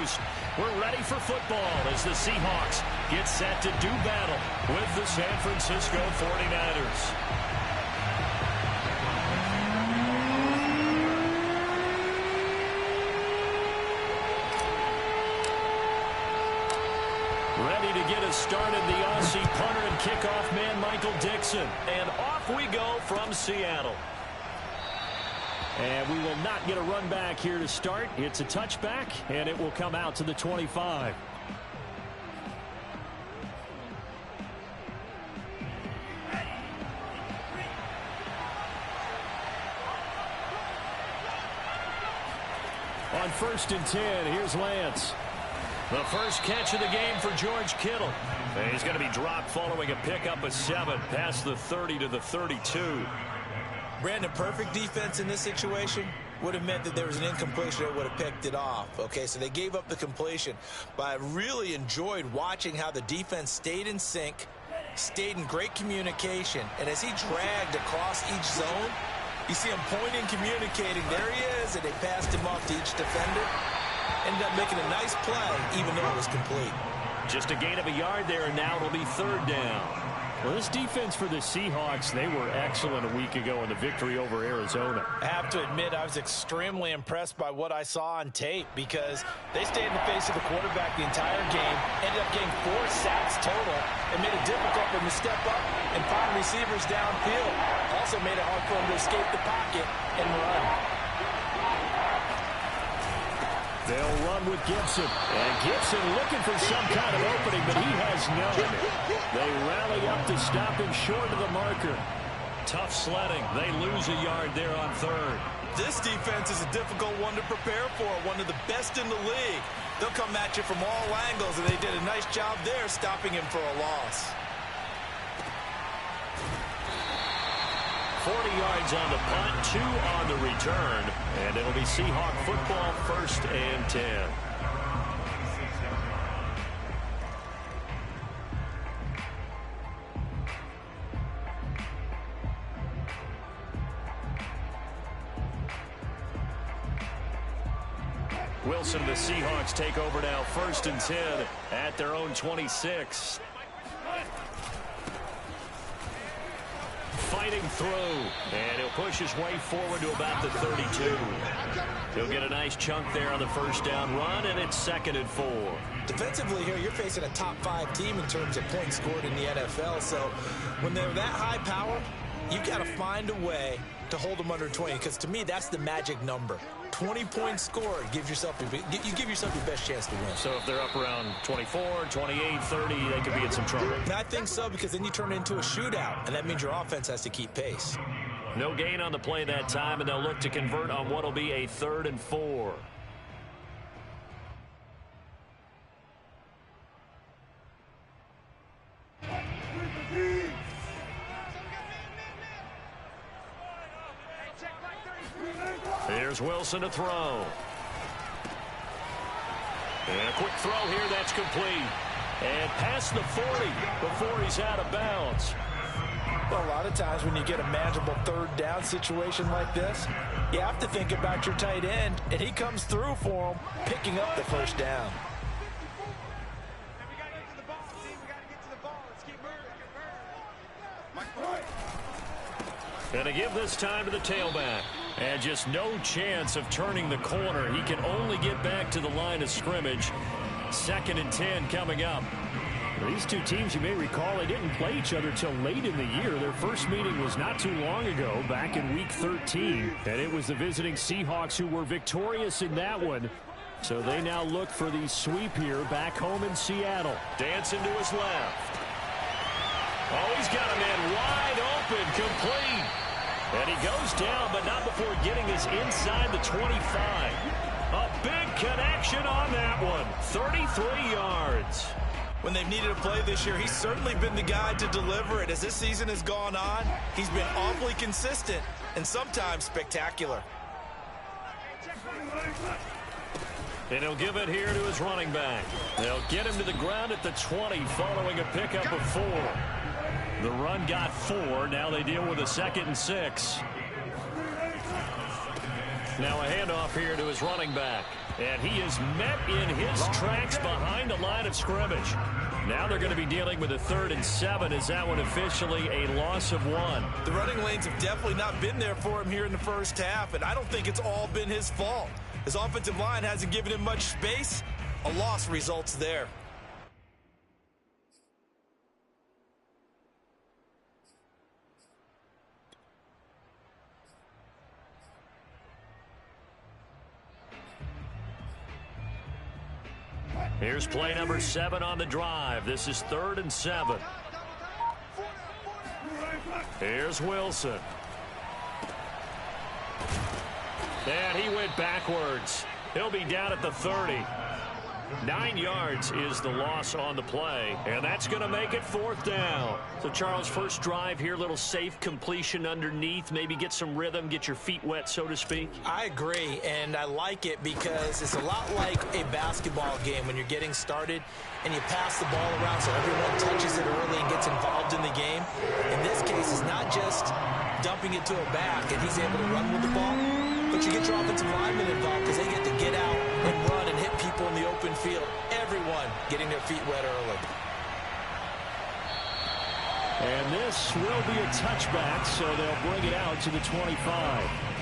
Coast. We're ready for football as the Seahawks get set to do battle with the San Francisco 49ers. Ready to get us started, the Aussie punter and kickoff man, Michael Dixon. And off we go from Seattle. And we will not get a run back here to start. It's a touchback, and it will come out to the 25. On 1st and 10, here's Lance. The first catch of the game for George Kittle. And he's going to be dropped following a pickup of 7 past the 30 to the 32. Brandon, perfect defense in this situation would have meant that there was an incompletion that would have picked it off. Okay, so they gave up the completion. But I really enjoyed watching how the defense stayed in sync, stayed in great communication. And as he dragged across each zone, you see him pointing, communicating. There he is, and they passed him off to each defender. Ended up making a nice play, even though it was complete. Just a gain of a yard there, and now it'll be 3rd down. Well, this defense for the Seahawks, they were excellent a week ago in the victory over Arizona. I have to admit, I was extremely impressed by what I saw on tape because they stayed in the face of the quarterback the entire game, ended up getting 4 sacks total, and made it difficult for him to step up and find receivers downfield. Also made it hard for him to escape the pocket and run. They'll run with Gibson. And Gibson looking for some kind of opening, but he has none. They rally up to stop him short of the marker. Tough sledding. They lose a yard there on 3rd. This defense is a difficult one to prepare for, one of the best in the league. They'll come at you from all angles, and they did a nice job there stopping him for a loss. 40 yards on the punt, 2 on the return, and it'll be Seahawk football, 1st and 10. Wilson, the Seahawks take over now, 1st and 10 at their own 26. Fighting through, and he'll push his way forward to about the 32. He'll get a nice chunk there on the 1st down run, and it's 2nd and 4. Defensively here, you're facing a top 5 team in terms of points scored in the NFL, so when they're that high power, you've got to find a way to hold them under 20, because to me, that's the magic number. 20 points scored, you give yourself your best chance to win. So if they're up around 24, 28, 30, they could be in some trouble. And I think so, because then you turn it into a shootout, and that means your offense has to keep pace. No gain on the play that time, and they'll look to convert on what will be a 3rd and 4. Here's Wilson to throw. And a quick throw here, that's complete. And past the 40 before he's out of bounds. Well, a lot of times when you get a manageable 3rd down situation like this, you have to think about your tight end, and he comes through for him, picking up the 1st down. And to give this time to the tailback. And just no chance of turning the corner. He can only get back to the line of scrimmage. 2nd and 10 coming up. These two teams, you may recall, they didn't play each other till late in the year. Their first meeting was not too long ago, back in Week 13. And it was the visiting Seahawks who were victorious in that one. So they now look for the sweep here back home in Seattle. Dancing to his left. Oh, he's got a man wide open, complete. And he goes down, but not before getting us inside the 25. A big connection on that one. 33 yards. When they've needed a play this year, he's certainly been the guy to deliver it. As this season has gone on, he's been awfully consistent and sometimes spectacular. And he'll give it here to his running back. They'll get him to the ground at the 20 following a pickup of 4. The run got 4. Now they deal with a 2nd and 6. Now a handoff here to his running back. And he is met in his tracks behind the line of scrimmage. Now they're going to be dealing with a 3rd and 7. Is that one officially a loss of 1? The running lanes have definitely not been there for him here in the first half, and I don't think it's all been his fault. His offensive line hasn't given him much space. A loss results there. Here's play number 7 on the drive. This is 3rd and 7. Here's Wilson. And he went backwards. He'll be down at the 30. 9 yards is the loss on the play, and that's going to make it 4th down. So, Charles, first drive here, little safe completion underneath, maybe get some rhythm, get your feet wet, so to speak. I agree, and I like it because it's a lot like a basketball game when you're getting started and you pass the ball around so everyone touches it early and gets involved in the game. In this case, it's not just dumping it to a back and he's able to run with the ball, but you get your offensive linemen involved because they get to get out and run and hit people in the open field. Everyone getting their feet wet early. And this will be a touchback, so they'll bring it out to the 25.